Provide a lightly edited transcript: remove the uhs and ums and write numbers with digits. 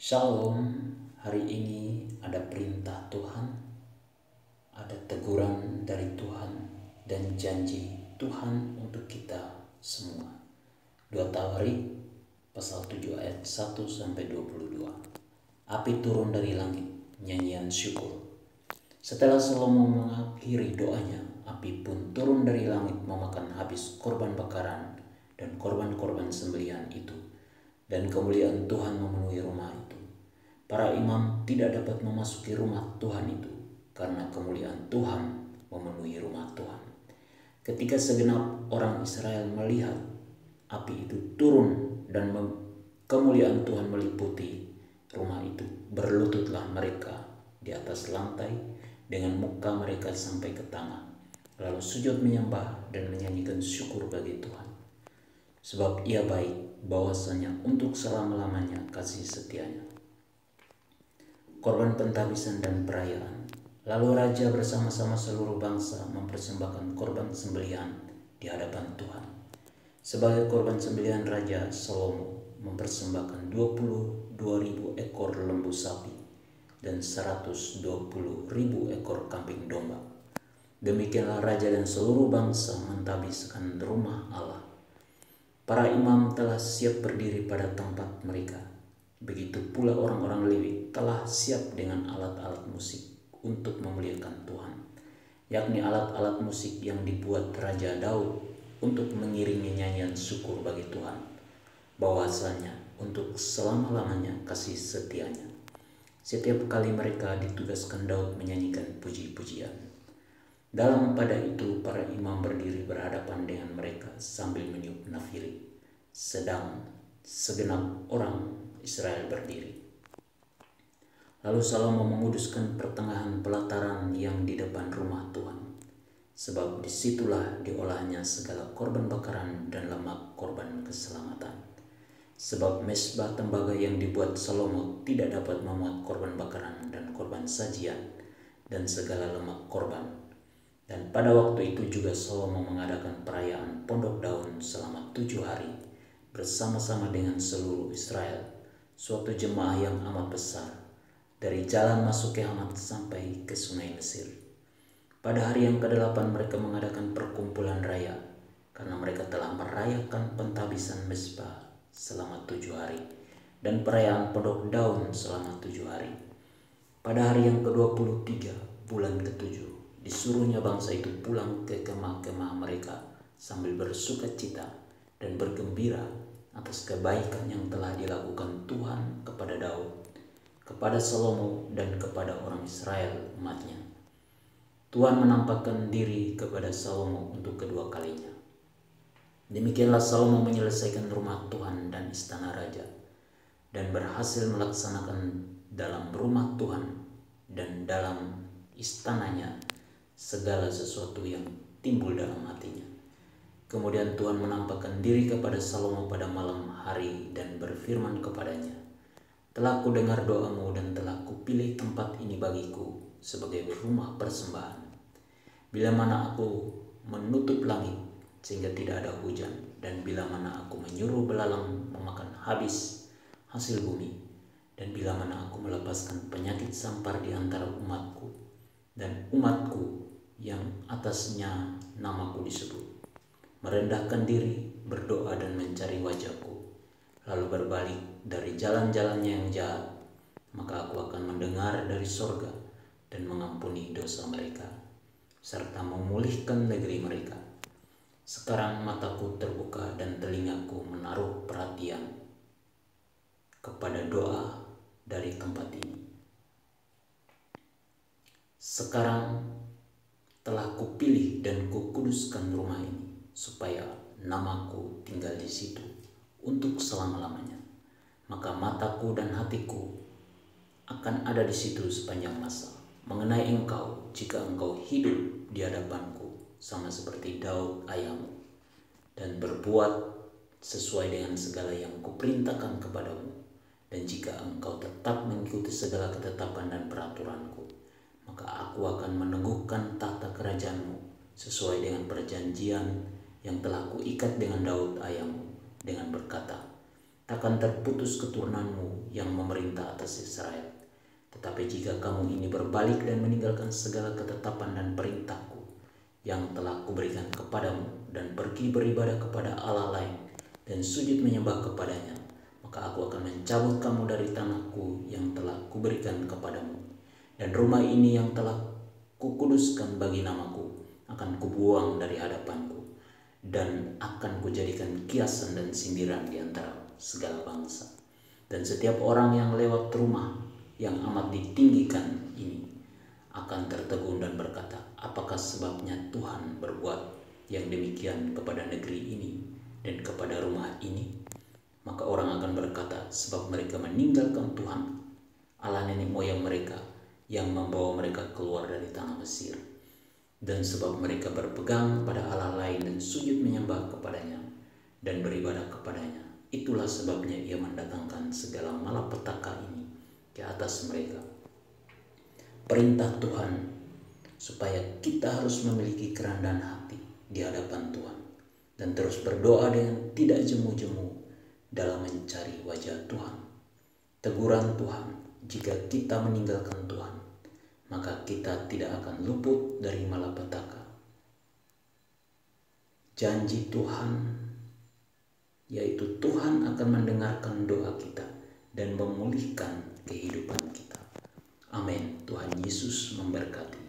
Shalom, hari ini ada perintah Tuhan, ada teguran dari Tuhan, dan janji Tuhan untuk kita semua. 2 Tawarik pasal 7 ayat 1-22. Api turun dari langit, nyanyian syukur. Setelah Salomo mengakhiri doanya, api pun turun dari langit memakan habis korban bakaran dan korban-korban sembelihan itu, dan kemuliaan Tuhan memenuhi rumah itu. Para imam tidak dapat memasuki rumah Tuhan itu karena kemuliaan Tuhan memenuhi rumah Tuhan. Ketika segenap orang Israel melihat api itu turun dan kemuliaan Tuhan meliputi rumah itu, berlututlah mereka di atas lantai dengan muka mereka sampai ke tanah, lalu sujud menyembah dan menyanyikan syukur bagi Tuhan. Sebab Ia baik, bahwasanya untuk selama-lamanya kasih setianya. Korban pentabisan dan perayaan. Lalu raja bersama-sama seluruh bangsa mempersembahkan korban sembelihan di hadapan Tuhan. Sebagai korban sembelihan, Raja Salomo mempersembahkan 22.000 ekor lembu sapi dan 120.000 ekor kambing domba. Demikianlah raja dan seluruh bangsa mentabiskan rumah Allah. Para imam telah siap berdiri pada tempat mereka. Begitu pula orang-orang Lewi telah siap dengan alat-alat musik untuk memuliakan Tuhan, yakni alat-alat musik yang dibuat Raja Daud untuk mengiringi nyanyian syukur bagi Tuhan, bahwasanya untuk selama-lamanya kasih setianya. Setiap kali mereka ditugaskan Daud menyanyikan puji-pujian. Dalam pada itu para imam berdiri berhadapan dengan mereka sambil meniup nafiri, sedang segenap orang Israel berdiri. Lalu Salomo menguduskan pertengahan pelataran yang di depan rumah Tuhan, sebab disitulah diolahnya segala korban bakaran dan lemak korban keselamatan. Sebab mezbah tembaga yang dibuat Salomo tidak dapat memuat korban bakaran dan korban sajian dan segala lemak korban. Dan pada waktu itu juga Salomo mengadakan perayaan Pondok Daun selama 7 hari bersama-sama dengan seluruh Israel, suatu jemaah yang amat besar, dari jalan masuk Kehamat sampai ke sungai Mesir. Pada hari yang ke-8 mereka mengadakan perkumpulan raya, karena mereka telah merayakan pentabisan mezbah selama 7 hari, dan perayaan Pondok Daun selama 7 hari. Pada hari yang ke-23 bulan ke-7, disuruhnya bangsa itu pulang ke kemah-kemah mereka sambil bersuka cita dan bergembira atas kebaikan yang telah dilakukan Tuhan kepada Daud, kepada Salomo, dan kepada orang Israel umatnya. Tuhan menampakkan diri kepada Salomo untuk kedua kalinya. Demikianlah Salomo menyelesaikan rumah Tuhan dan istana raja, dan berhasil melaksanakan dalam rumah Tuhan dan dalam istananya segala sesuatu yang timbul dalam hatinya. Kemudian Tuhan menampakkan diri kepada Salomo pada malam hari dan berfirman kepadanya, "Telah kudengar doamu dan telah kupilih tempat ini bagiku sebagai rumah persembahan. Bila mana aku menutup langit sehingga tidak ada hujan, dan bila mana aku menyuruh belalang memakan habis hasil bumi, dan bila mana aku melepaskan penyakit sampar di antara umatku, dan umatku yang atasnya namaku disebut, merendahkan diri, berdoa dan mencari wajahku, lalu berbalik dari jalan-jalannya yang jahat, maka aku akan mendengar dari sorga dan mengampuni dosa mereka, serta memulihkan negeri mereka. Sekarang mataku terbuka dan telingaku menaruh perhatian kepada doa dari tempat ini. Sekarang telah kupilih dan kukuduskan rumah ini, supaya namaku tinggal di situ untuk selama-lamanya. Maka mataku dan hatiku akan ada di situ sepanjang masa, mengenai engkau, jika engkau hidup di hadapanku sama seperti Daud ayahmu, dan berbuat sesuai dengan segala yang kuperintahkan kepadamu, dan jika engkau tetap mengikuti segala ketetapan dan peraturanku, maka aku akan meneguhkan tahta kerajaanmu sesuai dengan perjanjian yang telah kuikat dengan Daud ayahmu, dengan berkata, takkan terputus keturunanmu yang memerintah atas Israel. Tetapi jika kamu ini berbalik dan meninggalkan segala ketetapan dan perintahku yang telah kuberikan kepadamu dan pergi beribadah kepada Allah lain dan sujud menyembah kepadanya, maka aku akan mencabut kamu dari tanahku yang telah kuberikan kepadamu, dan rumah ini yang telah kukuduskan bagi namaku akan kubuang dari hadapanku, dan akan kujadikan kiasan dan sindiran di antara segala bangsa. Dan setiap orang yang lewat rumah yang amat ditinggikan ini akan tertegun dan berkata, apakah sebabnya Tuhan berbuat yang demikian kepada negeri ini dan kepada rumah ini? Maka orang akan berkata, sebab mereka meninggalkan Tuhan Allah nenek moyang mereka yang membawa mereka keluar dari tanah Mesir, dan sebab mereka berpegang pada Allah lain dan sujud menyembah kepadanya dan beribadah kepadanya, itulah sebabnya ia mendatangkan segala malapetaka ini ke atas mereka. Perintah Tuhan supaya kita harus memiliki kerendahan hati di hadapan Tuhan dan terus berdoa dengan tidak jemu-jemu dalam mencari wajah Tuhan. Teguran Tuhan, jika kita meninggalkan Tuhan, maka kita tidak akan luput dari malapetaka. Janji Tuhan, yaitu Tuhan akan mendengarkan doa kita dan memulihkan kehidupan kita. Amin. Tuhan Yesus memberkati.